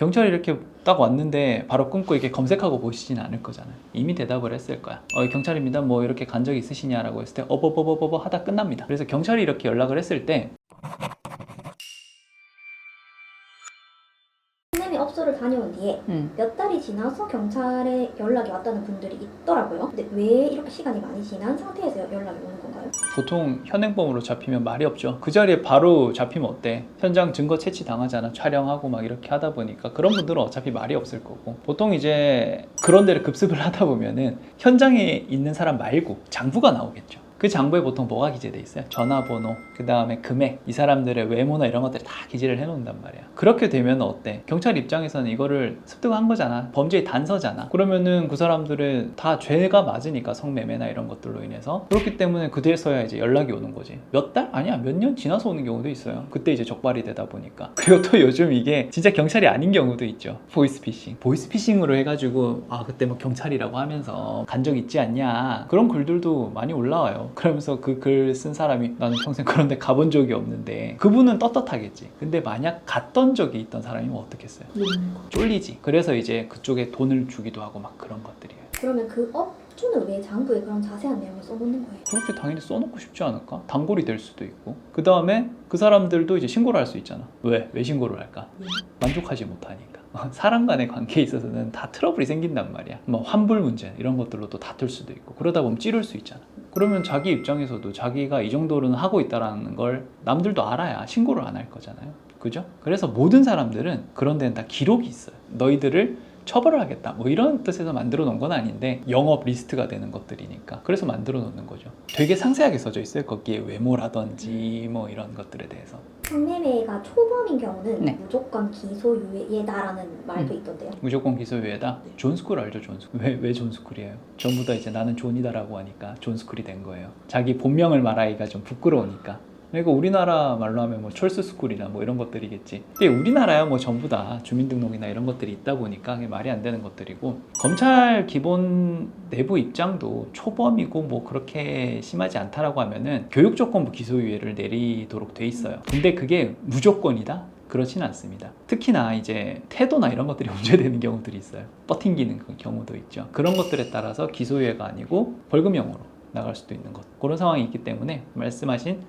경찰이 이렇게 딱 왔는데 바로 끊고 이렇게 검색하고 보시진 않을 거잖아요. 이미 대답을 했을 거야. 경찰입니다. 뭐 이렇게 간 적 있으시냐라고 했을 때 어버버버버버 하다 끝납니다. 그래서 경찰이 이렇게 연락을 했을 때 선생님이 업소를 다녀온 뒤에 몇 달이 지나서 경찰에 연락이 왔다는 분들이 있더라고요. 근데 왜 이렇게 시간이 많이 지난 상태에서 연락이 오는 건가요? 보통 현행범으로 잡히면 말이 없죠. 그 자리에 바로 잡히면 어때? 현장 증거 채취 당하잖아. 촬영하고 막 이렇게 하다 보니까 그런 분들은 어차피 말이 없을 거고, 보통 이제 그런 데를 급습을 하다 보면은 현장에 있는 사람 말고 장부가 나오겠죠. 그 장부에 보통 뭐가 기재돼 있어요? 전화번호, 그 다음에 금액, 이 사람들의 외모나 이런 것들이 다 기재를 해놓는단 말이야. 그렇게 되면 어때? 경찰 입장에서는 이거를 습득한 거잖아. 범죄의 단서잖아. 그러면은 그 사람들은 다 죄가 맞으니까, 성매매나 이런 것들로 인해서. 그렇기 때문에 그때서야 이제 연락이 오는 거지. 몇 달? 아니야, 몇 년 지나서 오는 경우도 있어요. 그때 이제 적발이 되다 보니까. 그리고 또 요즘 이게 진짜 경찰이 아닌 경우도 있죠. 보이스피싱. 보이스피싱으로 해가지고 그때 뭐 경찰이라고 하면서 간 적 있지 않냐, 그런 글들도 많이 올라와요. 그러면서 그 글 쓴 사람이 나는 평생 그런 데 가본 적이 없는데, 그분은 떳떳하겠지. 근데 만약 갔던 적이 있던 사람이면 어떻겠어요? 쫄리지. 그래서 이제 그쪽에 돈을 주기도 하고 막 그런 것들이에요. 그러면 그 업주는 왜 장부에 그런 자세한 내용을 써놓는 거예요? 그렇게 당연히 써놓고 싶지 않을까? 단골이 될 수도 있고, 그 다음에 그 사람들도 이제 신고를 할 수 있잖아. 왜 신고를 할까? 만족하지 못하니까. 사람 간의 관계에 있어서는 다 트러블이 생긴단 말이야. 뭐 환불 문제 이런 것들로 또 다툴 수도 있고, 그러다 보면 찌를 수 있잖아. 그러면 자기 입장에서도 자기가 이 정도로는 하고 있다는 걸 남들도 알아야 신고를 안 할 거잖아요. 그죠? 그래서 모든 사람들은 그런 데는 다 기록이 있어요. 너희들을 처벌을 하겠다, 뭐 이런 뜻에서 만들어 놓은 건 아닌데, 영업 리스트가 되는 것들이니까 그래서 만들어 놓는 거죠. 되게 상세하게 써져 있어요. 거기에 외모라든지 뭐 이런 것들에 대해서. 성매매가 초범인 경우는 네. 무조건 기소유예다라는 말도 있던데요. 무조건 기소유예다? 네. 존스쿨 알죠? 존스쿨. 왜 존스쿨이에요? 전부 다 이제 나는 존이다라고 하니까 존스쿨이 된 거예요. 자기 본명을 말하기가 좀 부끄러우니까. 그리고 우리나라 말로 하면 뭐 철수스쿨이나 뭐 이런 것들이겠지. 근데 우리나라야 뭐 전부 다 주민등록이나 이런 것들이 있다 보니까 그게 말이 안 되는 것들이고, 검찰 기본 내부 입장도 초범이고 뭐 그렇게 심하지 않다라고 하면은 교육조건부 기소유예를 내리도록 돼 있어요. 근데 그게 무조건이다? 그렇진 않습니다. 특히나 이제 태도나 이런 것들이 문제되는 경우들이 있어요. 뻗팅기는 그 경우도 있죠. 그런 것들에 따라서 기소유예가 아니고 벌금형으로 나갈 수도 있는 것, 그런 상황이 있기 때문에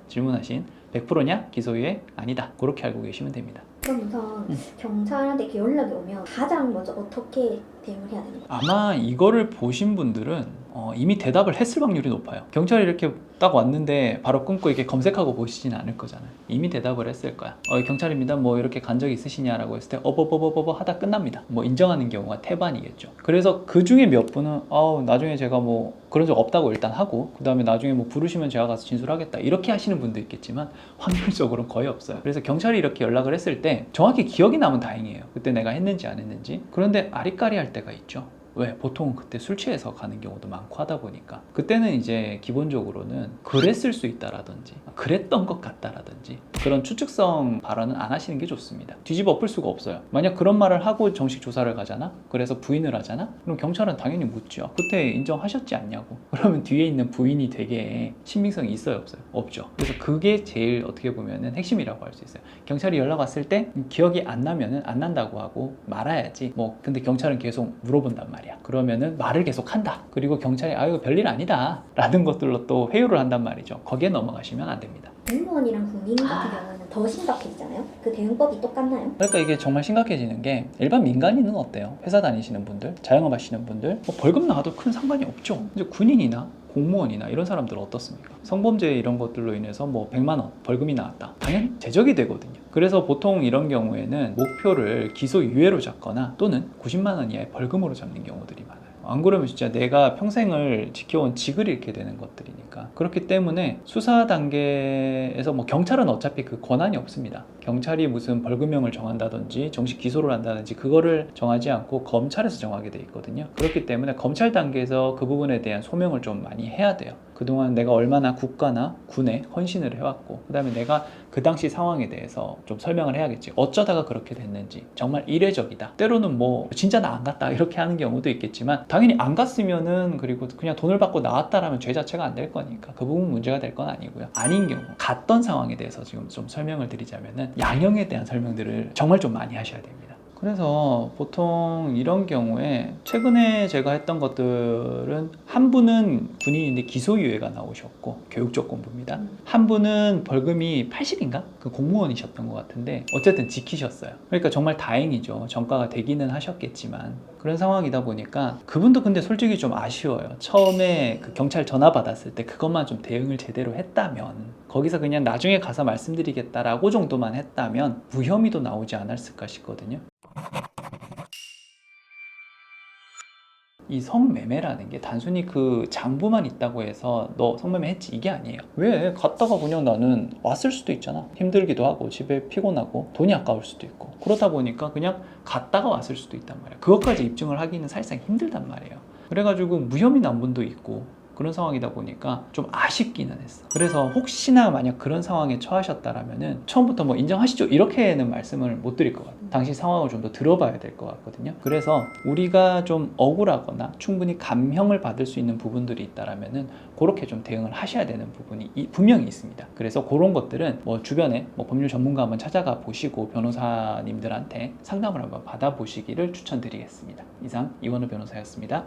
질문하신 100%냐? 기소유예 아니다. 그렇게 알고 계시면 됩니다. 그럼 우선 경찰한테 이렇게 연락이 오면 가장 먼저 어떻게 대응을 해야 되는 거예요? 아마 이거를 보신 분들은 이미 대답을 했을 확률이 높아요. 경찰이 이렇게 딱 왔는데 바로 끊고 이렇게 검색하고 보시진 않을 거잖아요. 이미 대답을 했을 거야. 경찰입니다. 뭐 이렇게 간 적이 있으시냐라고 했을 때 어버버버버버 하다 끝납니다. 뭐 인정하는 경우가 태반이겠죠. 그래서 그 중에 몇 분은 나중에 제가 뭐 그런 적 없다고 일단 하고, 그 다음에 나중에 뭐 부르시면 제가 가서 진술하겠다, 이렇게 하시는 분도 있겠지만 확률적으로는 거의 없어요. 그래서 경찰이 이렇게 연락을 했을 때 정확히 기억이 나면 다행이에요. 그때 내가 했는지 안 했는지. 그런데 아리까리 할 때가 있죠. 왜? 보통은 그때 술 취해서 가는 경우도 많고 하다 보니까, 그때는 이제 기본적으로는 그랬을 수 있다라든지 그랬던 것 같다라든지 그런 추측성 발언은 안 하시는 게 좋습니다. 뒤집어 엎을 수가 없어요. 만약 그런 말을 하고 정식 조사를 가잖아? 그래서 부인을 하잖아? 그럼 경찰은 당연히 묻죠. 그때 인정하셨지 않냐고. 그러면 뒤에 있는 부인이 되게 신빙성이 있어요, 없어요? 없죠. 그래서 그게 제일 어떻게 보면은 핵심이라고 할 수 있어요. 경찰이 연락 왔을 때 기억이 안 나면은 안 난다고 하고 말아야지. 근데 경찰은 계속 물어본단 말이야. 그러면은 말을 계속 한다. 그리고 경찰이 이거 별일 아니다 라는 것들로 또 회유를 한단 말이죠. 거기에 넘어가시면 안 됩니다. 공무원이랑 국민 같은 경우는 더 심각해지잖아요. 그 대응법이 똑같나요? 그러니까 이게 정말 심각해지는 게, 일반 민간인은 어때요? 회사 다니시는 분들, 자영업 하시는 분들, 벌금 나와도 큰 상관이 없죠. 이제 군인이나 공무원이나 이런 사람들은 어떻습니까? 성범죄 이런 것들로 인해서 100만 원 벌금이 나왔다. 당연히 제적이 되거든요. 그래서 보통 이런 경우에는 목표를 기소유예로 잡거나 또는 90만 원 이하의 벌금으로 잡는 경우들이 많아요. 안 그러면 진짜 내가 평생을 지켜온 직을 잃게 되는 것들이니까. 그렇기 때문에 수사 단계에서 경찰은 어차피 그 권한이 없습니다. 경찰이 무슨 벌금형을 정한다든지 정식 기소를 한다든지 그거를 정하지 않고 검찰에서 정하게 돼 있거든요. 그렇기 때문에 검찰 단계에서 그 부분에 대한 소명을 좀 많이 해야 돼요. 그동안 내가 얼마나 국가나 군에 헌신을 해왔고, 그 다음에 내가 그 당시 상황에 대해서 좀 설명을 해야겠지. 어쩌다가 그렇게 됐는지, 정말 이례적이다. 때로는 진짜 나 안 갔다 이렇게 하는 경우도 있겠지만, 당연히 안 갔으면은, 그리고 그냥 돈을 받고 나왔다라면 죄 자체가 안 될 거니까 그 부분 문제가 될 건 아니고요. 아닌 경우, 갔던 상황에 대해서 지금 좀 설명을 드리자면은 양형에 대한 설명들을 정말 좀 많이 하셔야 됩니다. 그래서 보통 이런 경우에 최근에 제가 했던 것들은 한 분은 군인인데 기소유예가 나오셨고 교육조건부입니다. 한 분은 벌금이 80인가? 그 공무원이셨던 것 같은데 어쨌든 지키셨어요. 그러니까 정말 다행이죠. 전과가 되기는 하셨겠지만 그런 상황이다 보니까 그분도 근데 솔직히 좀 아쉬워요. 처음에 그 경찰 전화 받았을 때 그것만 좀 대응을 제대로 했다면 거기서 그냥 나중에 가서 말씀드리겠다라고 정도만 했다면 무혐의도 나오지 않았을까 싶거든요. 이 성매매라는 게 단순히 그 장부만 있다고 해서 너 성매매 했지 이게 아니에요. 왜? 갔다가 그냥 나는 왔을 수도 있잖아. 힘들기도 하고 집에 피곤하고 돈이 아까울 수도 있고 그러다 보니까 그냥 갔다가 왔을 수도 있단 말이야. 그것까지 입증을 하기는 사실상 힘들단 말이에요. 그래가지고 무혐의 난 분도 있고 그런 상황이다 보니까 좀 아쉽기는 했어. 그래서 혹시나 만약 그런 상황에 처하셨다라면은 처음부터 뭐 인정하시죠 이렇게는 말씀을 못 드릴 것 같아요. 당시 상황을 좀 더 들어봐야 될 것 같거든요. 그래서 우리가 좀 억울하거나 충분히 감형을 받을 수 있는 부분들이 있다라면은 그렇게 좀 대응을 하셔야 되는 부분이 분명히 있습니다. 그래서 그런 것들은 뭐 주변에 뭐 법률 전문가 한번 찾아가 보시고 변호사님들한테 상담을 한번 받아보시기를 추천드리겠습니다. 이상 이원우 변호사였습니다.